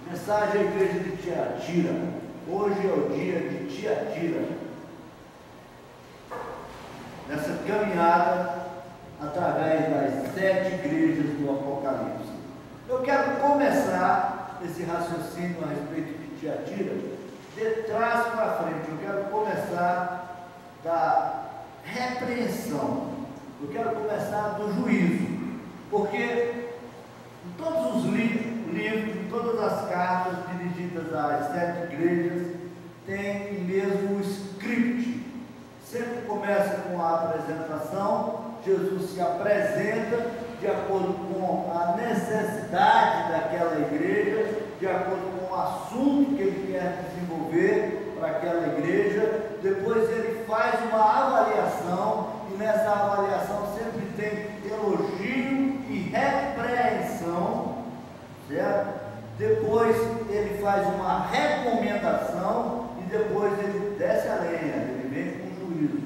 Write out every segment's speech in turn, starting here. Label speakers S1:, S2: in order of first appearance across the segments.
S1: Mensagem à igreja de Tiatira. Hoje é o dia de Tiatira. Nessa caminhada através das 7 igrejas do Apocalipse. Eu quero começar esse raciocínio a respeito de Tiatira de trás para frente. Eu quero começar da repreensão. Eu quero começar do juízo. Porque em todos os livros, em todas as cartas dirigidas às 7 igrejas, tem o mesmo script. Sempre começa com a apresentação. Jesus se apresenta de acordo com a necessidade daquela igreja, de acordo com o assunto que ele quer desenvolver para aquela igreja. Depois ele faz uma avaliação, e nessa avaliação sempre tem elogio e repreensão, certo? Depois ele faz uma recomendação e depois ele desce a lenha, ele vem com juízo.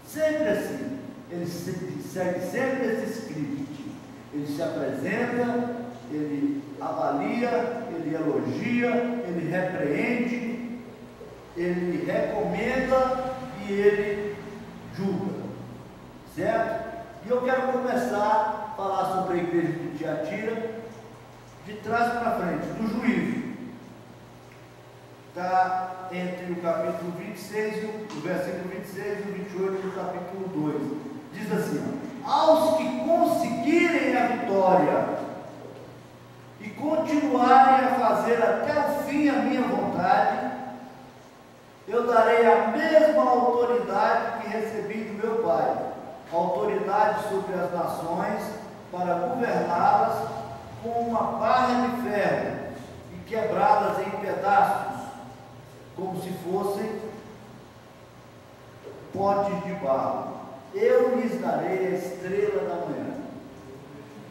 S1: Sempre assim, ele segue sempre esse script. Ele se apresenta, ele avalia, ele elogia, ele repreende, ele recomenda e ele julga, certo? E eu quero começar a falar sobre a igreja de Tiatira de trás para frente, do juízo. Está entre o capítulo 26, o versículo 26 e o 28 do capítulo 2. Diz assim: aos que conseguirem a vitória e continuarem a fazer até o fim a minha vontade, eu darei a mesma autoridade que recebi do meu Pai, autoridade sobre as nações, para governá-las com uma barra de ferro e quebrá-las em pedaços, como se fossem potes de barro. Eu lhes darei a estrela da manhã.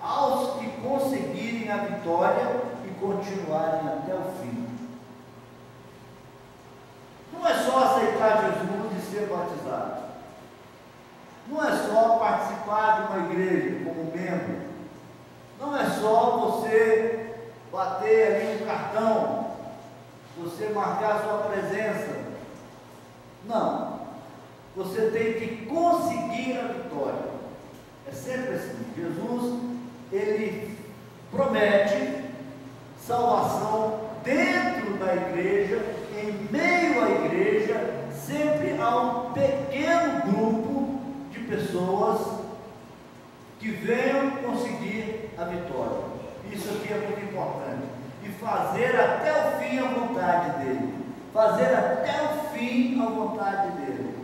S1: Aos que conseguirem a vitória e continuarem até o fim. Não é só aceitar Jesus e ser batizado. Não é só participar de uma igreja como membro. Não é só você bater ali um cartão, você marcar sua presença. Não. Você tem que conseguir a vitória. É sempre assim. Jesus, ele promete salvação dentro da igreja, em meio à igreja. Sempre há um pequeno grupo de pessoas que venham conseguir a vitória. Isso aqui é muito importante. E fazer até o fim a vontade dele. Fazer até o fim a vontade dele.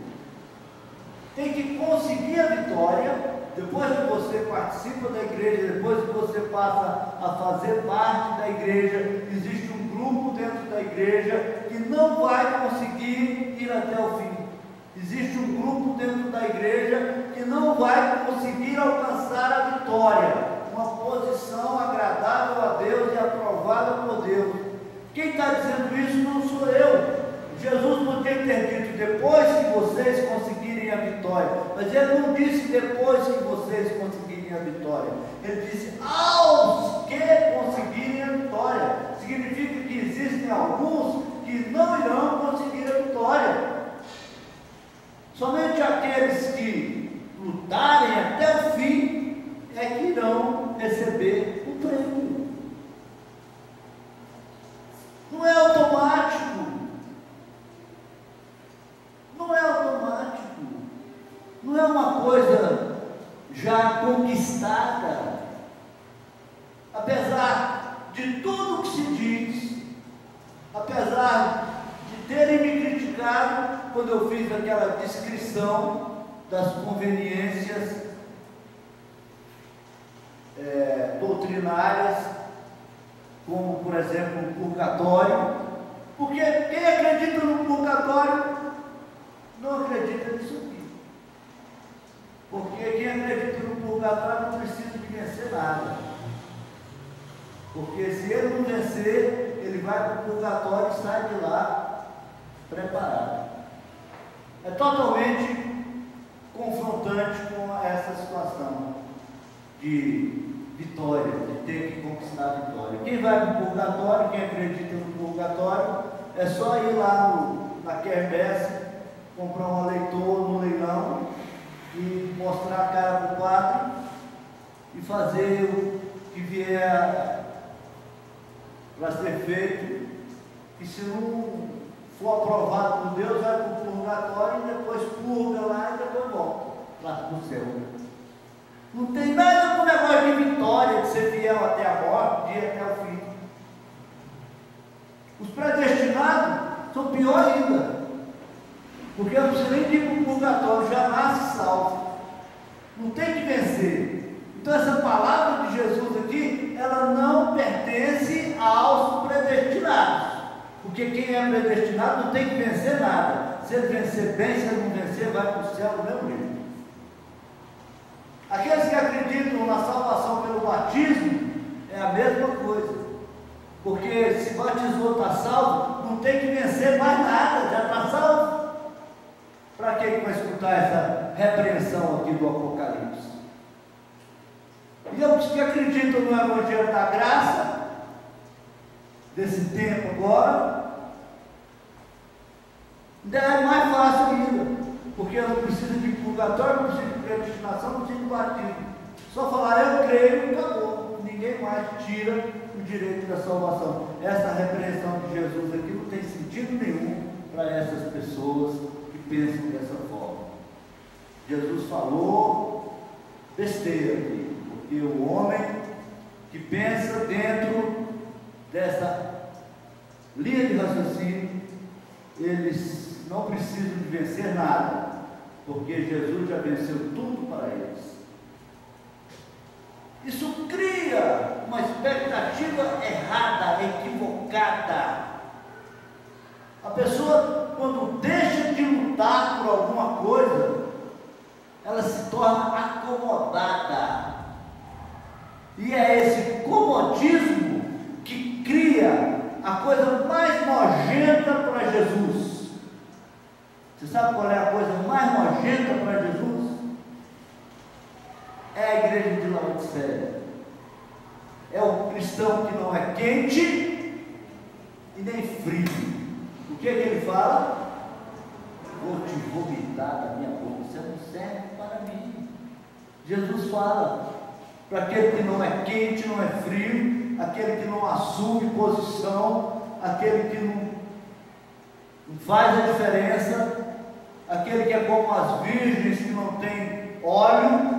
S1: Tem que conseguir a vitória. Depois que você participa da igreja, depois que você passa a fazer parte da igreja, existe um grupo dentro da igreja que não vai conseguir ir até o fim. Existe um grupo dentro da igreja que não vai conseguir alcançar a vitória, uma posição agradável a Deus e aprovada por Deus. Quem está dizendo isso não sou eu. Jesus podia ter dito depois que vocês conseguirem a vitória, mas ele não disse depois que vocês conseguirem a vitória. Ele disse aos que conseguirem a vitória. Significa que existem alguns que não irão conseguir a vitória. Somente aqueles que lutarem até o fim é que irão receber o prêmio. Não é automático. Não é automático. Não é uma coisa já conquistada. Apesar de tudo que se diz, apesar de terem me criticado quando eu fiz aquela descrição das conveniências doutrinárias, como por exemplo o purgatório, porque quem acredita no purgatório não acredita nisso aqui. Porque quem acredita no purgatório não precisa de vencer nada. Porque se ele não vencer, ele vai para o purgatório e sai de lá preparado. É totalmente confrontante com essa situação de vitória, de ter que conquistar a vitória. quem vai para o purgatório, quem acredita no purgatório, é só ir lá na quermesse, comprar um eleitor no leilão e mostrar a cara para o padre e fazer o que vier para ser feito. E se não for aprovado por Deus, vai para o purgatório e depois purga lá e depois volta lá para o céu. Não tem nada com o negócio de vitória, de ser fiel até a morte, de ir até o fim. Os predestinados são pior ainda, porque não precisa nem de ir para o purgatório, já nasce salvo. Não tem que vencer. Então essa palavra de Jesus aqui, ela não pertence aos predestinados. Porque quem é predestinado não tem que vencer nada. Se ele vencer bem, se ele não vencer, vai para o céu do mesmo jeito. Aqueles que acreditam na salvação pelo batismo, é a mesma coisa. Porque se batizou, está salvo, não tem que vencer mais nada, já está salvo. Para que vai escutar essa repreensão aqui do Apocalipse? E os que acreditam no Evangelho da Graça, desse tempo agora, é mais fácil ainda, porque não precisa de purgatório, não precisa de predestinação, não precisa de batismo. Só falar eu creio e acabou. Ninguém mais tira o direito da salvação. Essa repreensão de Jesus aqui não tem sentido nenhum para essas pessoas que pensam dessa forma. Jesus falou besteira aqui, porque o homem que pensa dentro dessa linha de raciocínio, eles não precisam de vencer nada, porque Jesus já venceu tudo para eles. Isso cria uma expectativa errada, equivocada. A pessoa, quando deixa de lutar por alguma coisa, ela se torna acomodada. E é esse comodismo que cria a coisa mais nojenta para Jesus. Você sabe qual é a coisa mais nojenta para Jesus? É a igreja de Laodiceia. É o cristão que não é quente e nem frio. O que é que ele fala? Vou te vomitar da minha boca, você não serve para mim. Jesus fala para aquele que não é quente, não é frio, aquele que não assume posição, aquele que não faz a diferença, aquele que é como as virgens que não tem óleo,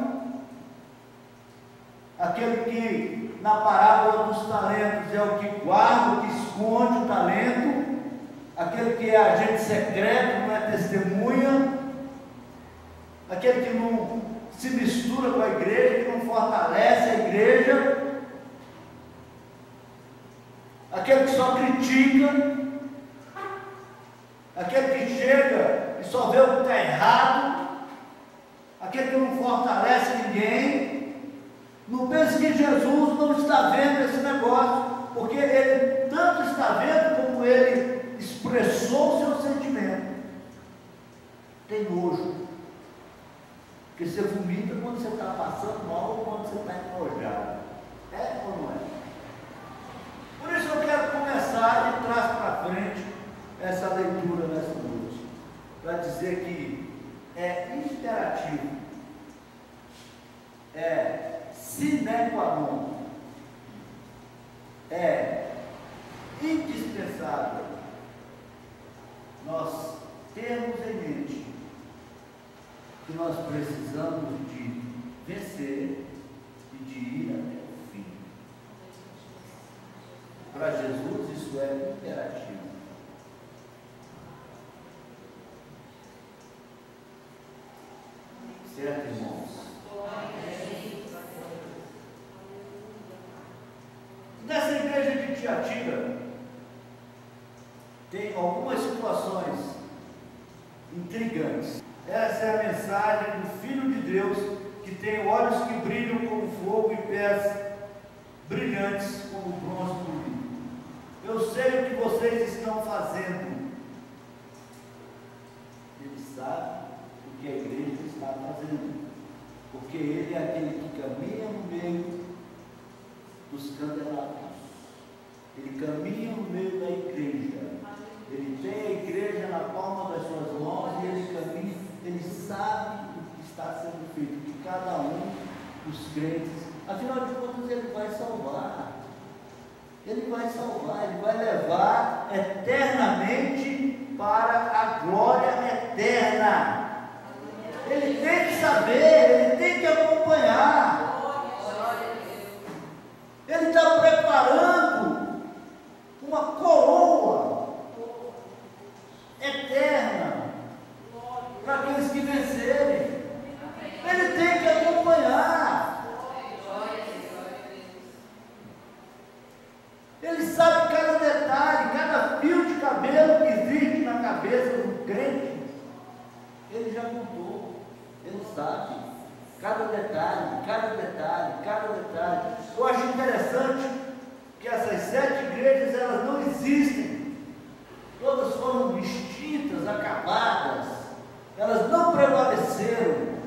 S1: aquele que na parábola dos talentos é o que guarda, o que esconde o talento, aquele que é agente secreto, não é testemunha, aquele que não se mistura com a igreja, que não fortalece a igreja, aquele que só critica, aquele que chega e só vê o que está errado, aquele que não fortalece ninguém. Não pense que Jesus não está vendo esse negócio, porque ele tanto está vendo como ele expressou o seu sentimento. Tem nojo, porque você vomita quando você está passando mal ou quando você está enojado. É ou não é? Por isso eu quero começar de trás para frente essa leitura nessa noite, para dizer que é imperativo, é sine qua non, é indispensável nós termos em mente que nós precisamos de vencer e de ir até o fim. Para Jesus isso é imperativo. Certo, irmãos? Nessa igreja de Tiatira tem algumas situações intrigantes. Essa é a mensagem do Filho de Deus, que tem olhos que brilham como fogo e pés brilhantes como bronze polido. Eu sei o que vocês estão fazendo. Ele sabe o que a igreja está fazendo, porque ele é aquele que caminha no meio dos candelabros. Ele caminha no meio da igreja. Ele tem a igreja na palma das suas mãos e ele caminha, ele sabe o que está sendo feito, que cada um dos crentes, afinal de contas, ele vai salvar. Ele vai salvar, ele vai levar eternamente para a glória eterna. Ele tem que saber, ele tem que acompanhar. Ele está preparando uma coroa eterna para aqueles que vencerem. Ele tem que acompanhar. Ele sabe cada detalhe, cada fio de cabelo que existe na cabeça do crente. Ele já contou. Ele sabe cada detalhe, cada detalhe, cada detalhe. Eu acho interessante que essas 7 igrejas, elas não existem. Todas foram extintas, acabadas. Elas não prevaleceram,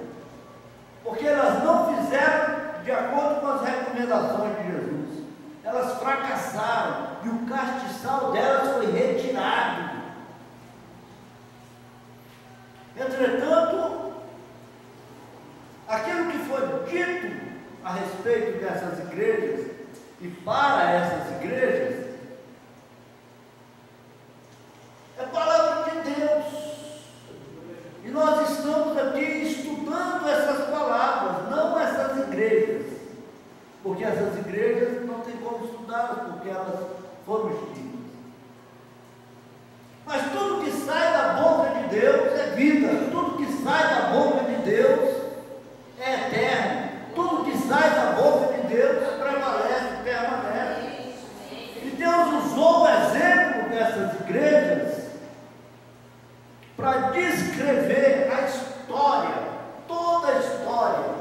S1: porque elas não fizeram de acordo com as recomendações de Jesus. Elas fracassaram e o castiçal delas foi retirado. Entretanto, aquilo que foi dito a respeito dessas igrejas e para essas igrejas é palavra de Deus. E nós estamos aqui estudando essas palavras, não essas igrejas. Porque essas igrejas não tem como estudá-las, porque elas foram extintas. Mas tudo que sai da boca de Deus é vida, tudo que sai da boca de Deus é eterno, tudo que sai da boca de Deus prevalece, permanece. E Deus usou o exemplo dessas igrejas para descrever a história, toda a história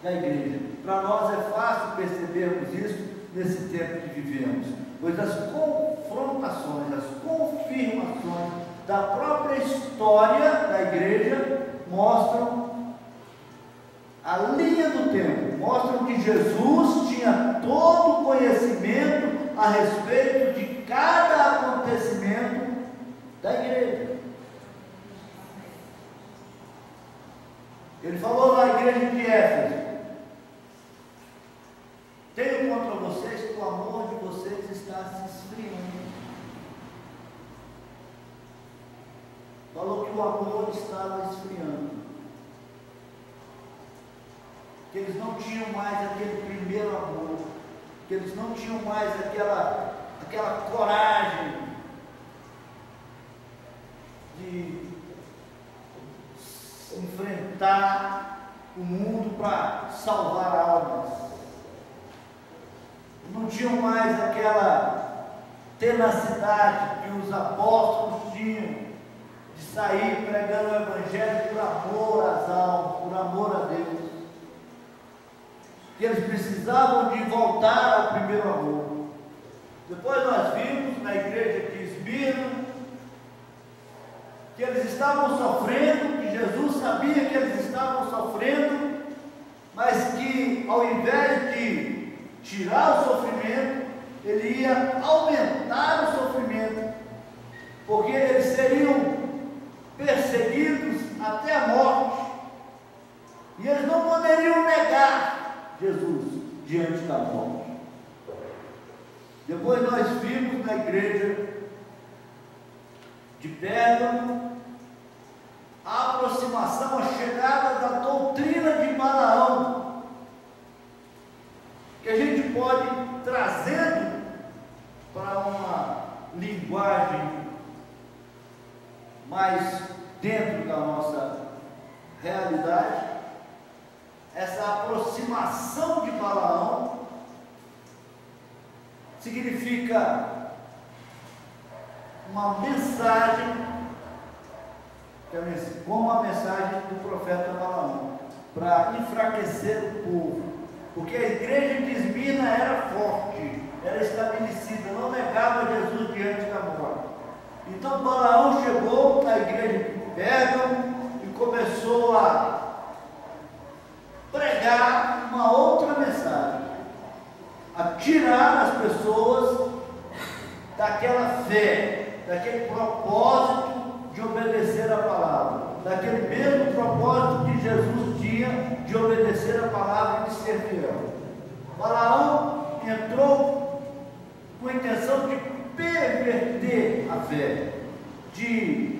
S1: da igreja. Para nós é fácil percebermos isso nesse tempo que vivemos, pois as confrontações, as confirmações da própria história da igreja mostram a linha do tempo, mostram que Jesus tinha todo o conhecimento a respeito de cada acontecimento da igreja. Ele falou na igreja de Éfeso: tenho contra vocês que o amor de vocês está se esfriando. Falou que o amor estava esfriando, que eles não tinham mais aquele primeiro amor, que eles não tinham mais aquela coragem de enfrentar o mundo para salvar almas. Não tinham mais aquela tenacidade que os apóstolos tinham de sair pregando o evangelho por amor às almas, por amor a Deus. Que eles precisavam de voltar ao primeiro amor. Depois nós vimos na igreja de Esmirna que eles estavam sofrendo, que Jesus sabia que eles estavam sofrendo, mas que ao invés de tirar o sofrimento, ele ia aumentar o sofrimento, porque eles seriam perseguidos até a morte, e eles não poderiam negar Jesus diante da morte. Depois nós vimos na igreja de Pérgamo a aproximação, a chegada da doutrina de Balaão, que a gente pode trazendo para uma linguagem mais dentro da nossa realidade. Essa aproximação de Balaão significa uma mensagem, como a mensagem do profeta Balaão, para enfraquecer o povo, porque a igreja de Esmirna era forte, era estabelecida, não negava Jesus diante da morte. Então Balaão chegou na igreja de Pérgamo e começou a pregar uma outra mensagem, a tirar as pessoas daquela fé, daquele propósito de obedecer a palavra, daquele mesmo propósito que Jesus tinha de obedecer a palavra e de ser fiel. Balaão entrou com a intenção de perverter a fé, de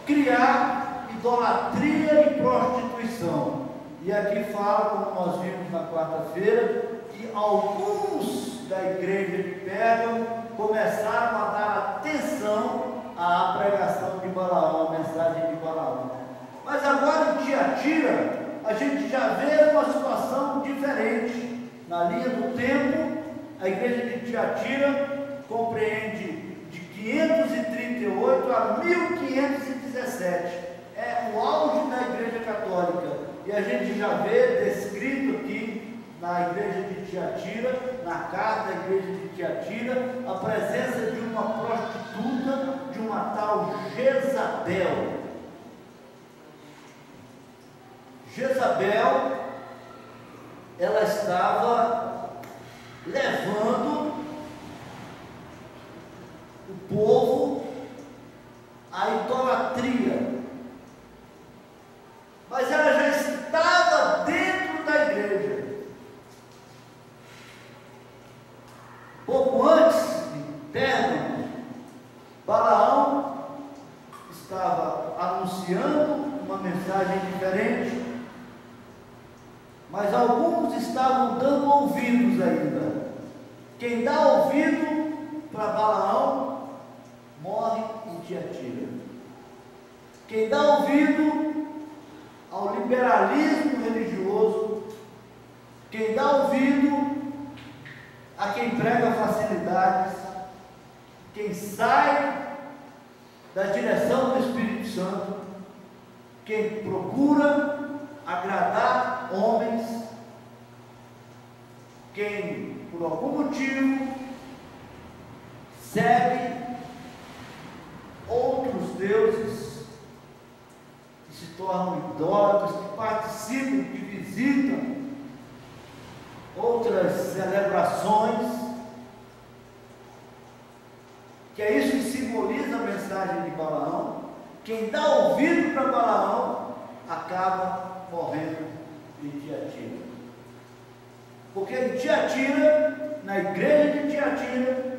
S1: criar idolatria e prostituição. E aqui fala, como nós vimos na quarta-feira, que alguns da igreja de Pérgamo começaram a dar atenção à pregação de Balaão, à mensagem de Balaão. Mas agora em Tiatira, a gente já vê uma situação diferente. Na linha do tempo, a igreja de Tiatira compreende de 538 a 1517. É o auge da igreja católica. E a gente já vê descrito aqui na igreja de Tiatira, na carta da igreja de Tiatira, a presença de uma prostituta, de uma tal Jezabel. Jezabel, ela estava levando o povo à idolatria, mas ela já estava dentro da igreja. Pouco antes de Pérgamo, Balaão estava anunciando uma mensagem diferente, mas alguns estavam dando ouvidos ainda. Quem dá ouvido para Balaão morre em Tiatira. Quem dá ouvido ao liberalismo religioso, quem dá ouvido a quem prega facilidades, quem sai da direção do Espírito Santo, quem procura agradar homens, quem por algum motivo segue outros deuses, que se tornam idólatras, que participam, que visitam outras celebrações, que é isso que simboliza a mensagem de Balaão. Quem dá ouvido para Balaão acaba morrendo em Tiatira. Porque em Tiatira, na igreja de Tiatira,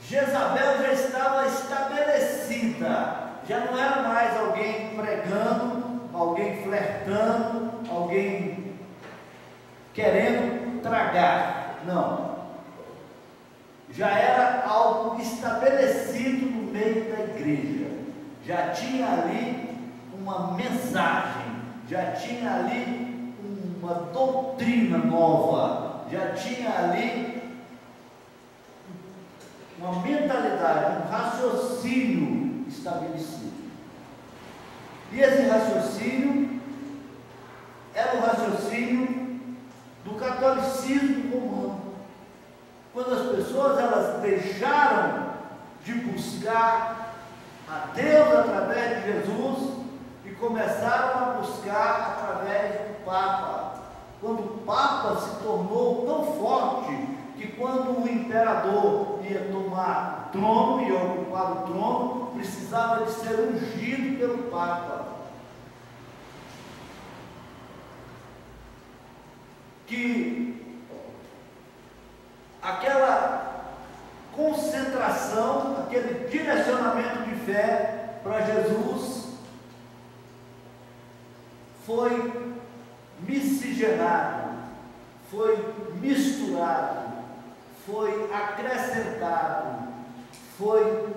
S1: Jezabel já estava estabelecida, já não era mais alguém pregando, alguém flertando, alguém querendo tragar, não. Já era algo estabelecido no meio da igreja, já tinha ali uma mensagem, já tinha ali uma doutrina nova, já tinha ali uma mentalidade, um raciocínio estabelecido. E esse raciocínio era o raciocínio do catolicismo romano. Quando as pessoas elas deixaram de buscar a Deus através de Jesus e começaram a buscar através do Papa. Quando o Papa se tornou tão forte que quando o imperador ia tomar o trono, ia ocupar o trono, precisava de ser ungido pelo Papa. Que aquela concentração, aquele direcionamento de fé para Jesus foi miscigenado, foi misturado, foi acrescentado, foi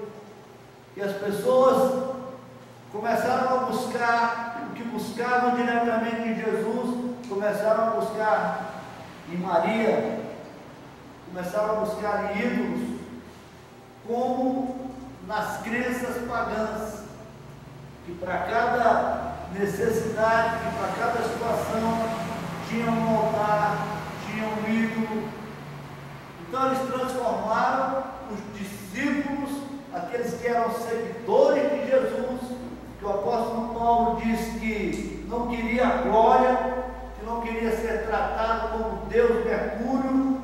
S1: que as pessoas começaram a buscar o que buscavam diretamente em Jesus, começaram a buscar em Maria, começaram a buscar em ídolos, como nas crenças pagãs, que para cada necessidade, que para cada situação tinha um altar, tinha um ídolo. Então eles transformaram os discípulos, aqueles que eram seguidores de Jesus, que o apóstolo Paulo diz que não queria a glória, que não queria ser tratado como Deus Mercúrio,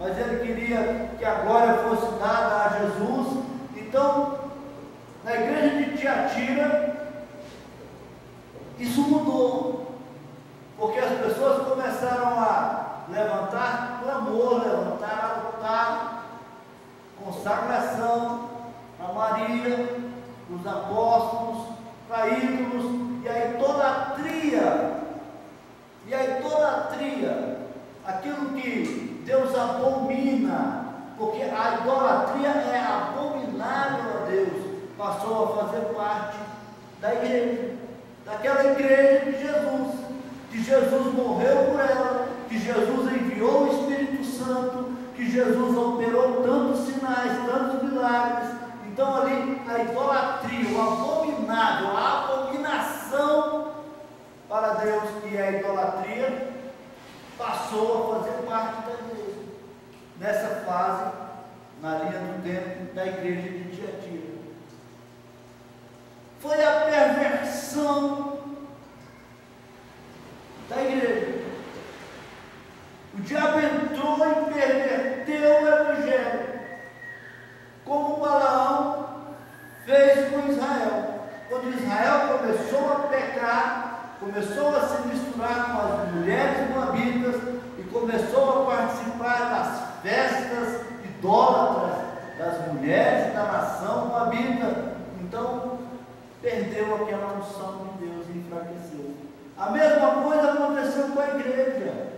S1: mas ele queria que a glória fosse dada a Jesus. Então, na igreja de Tiatira, isso mudou, porque as pessoas começaram a levantar clamor, levantar altar, consagração a Maria, os apóstolos, para ídolos, e a idolatria, aquilo que Deus abomina, porque a idolatria é abominável a Deus, passou a fazer parte da igreja, daquela igreja de Jesus, que Jesus morreu por ela, que Jesus enviou o Espírito Santo, que Jesus operou tantos sinais, tantos milagres. Então ali a idolatria, o abominável, a abominação para Deus, que é a idolatria, passou a fazer parte da igreja, nessa fase, na linha do tempo da igreja de Tiatira. Foi a perversão da igreja. O diabo entrou e perverteu o evangelho, como Balaão fez com Israel. Quando Israel começou a pecar, começou a se misturar com as mulheres moabitas e começou a participar das festas idólatras das mulheres da nação moabita, então perdeu aquela unção de Deus e enfraqueceu. A mesma coisa aconteceu com a igreja.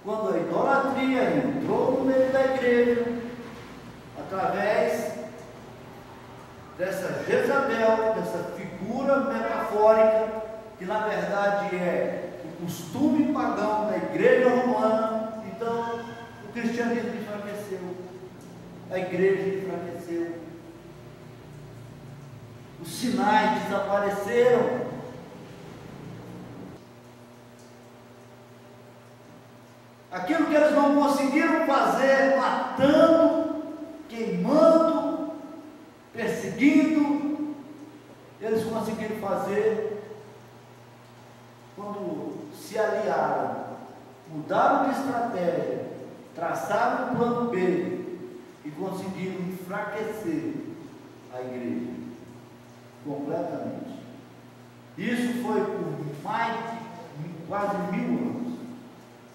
S1: Quando a idolatria entrou no meio da igreja, através dessa Jezabel, dessa figura metafórica, que na verdade é o costume pagão da igreja romana, então o cristianismo enfraqueceu, a igreja enfraqueceu, os sinais desapareceram. Aquilo que eles não conseguiram fazer, matando, queimando, perseguindo, eles conseguiram fazer quando se aliaram, mudaram de estratégia, traçaram o plano B e conseguiram enfraquecer a igreja completamente. Isso foi por mais de quase 1000 anos.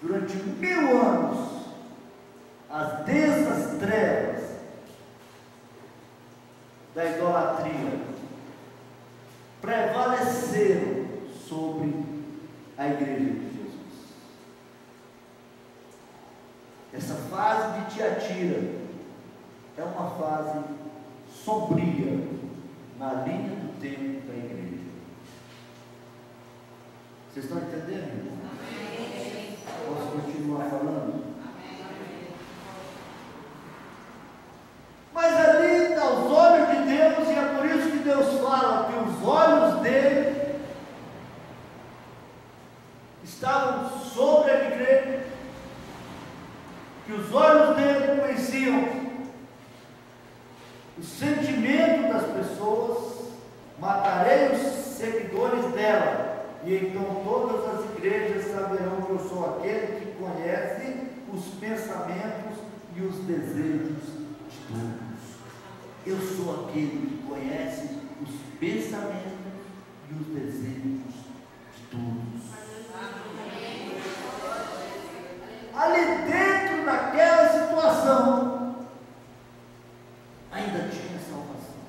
S1: Durante 1000 anos, as densas trevas da idolatria prevaleceram sobre a igreja de Jesus. Essa fase de Tiatira é uma fase sombria na linha do tempo da igreja. Vocês estão entendendo? Posso continuar falando? Mas ali, aos olhos de Deus, e é por isso que Deus fala que os olhos dele estavam sobre a igreja, que os olhos dele conheciam o sentimento das pessoas. Matarei os seguidores dela, e então todas as igrejas saberão que eu sou aquele que conhece os pensamentos e os desejos de todos. Eu sou aquele que conhece os pensamentos e os desejos de todos. Ali dentro daquela situação, ainda tinha salvação,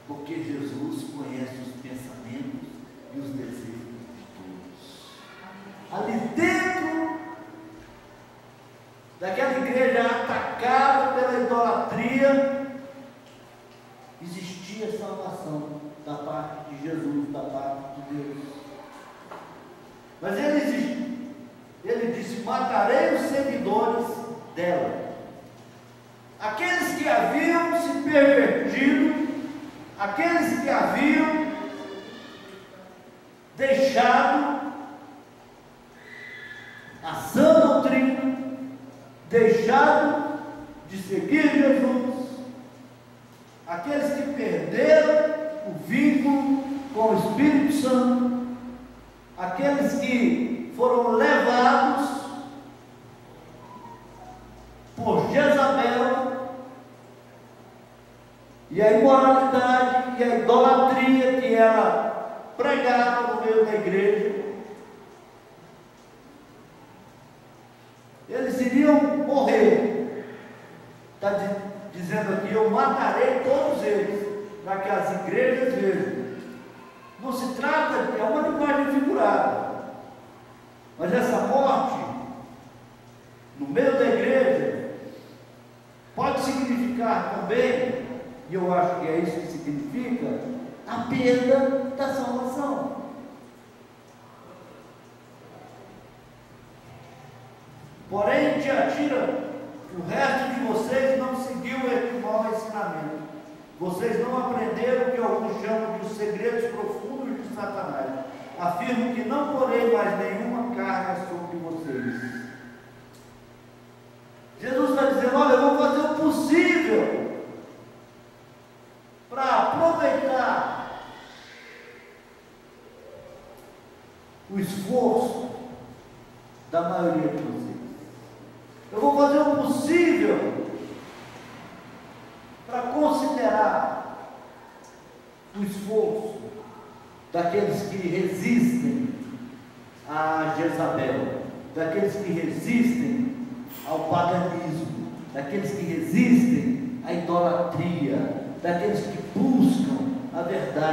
S1: porque Jesus conhece os pensamentos e os desejos de todos. Ali dentro daquela igreja atacada pela idolatria, existia salvação da parte de Jesus, da parte de Deus. Mas ele disse: matarei os seguidores dela. Aqueles que haviam se pervertido, aqueles que haviam deixado a sã doutrina, deixado de seguir Jesus, aqueles que perderam o vínculo com o Espírito Santo, aqueles que foram levados por Jezabel, e a imoralidade e a idolatria que ela pregava no meio da igreja, eles iriam morrer. Está dizendo aqui: eu matarei todos eles, para que as igrejas vejam. Não se trata, é uma linguagem figurada, mas essa morte no meio da igreja pode significar também, e eu acho que é isso que significa, a perda da salvação. Porém, Tiatira, o resto de vocês não seguiu esse mau ensinamento. Vocês não aprenderam o que alguns chamam de os segredos profundos de Satanás. Afirmo que não porei mais nenhuma carga sobre vocês. Jesus está dizendo: olha, eu vou fazer o possível para aproveitar o esforço da maioria de vocês. Eu vou fazer o possível para considerar o esforço daqueles que resistem a Jezabel, daqueles que resistem ao paganismo, daqueles que resistem à idolatria, daqueles que buscam a verdade.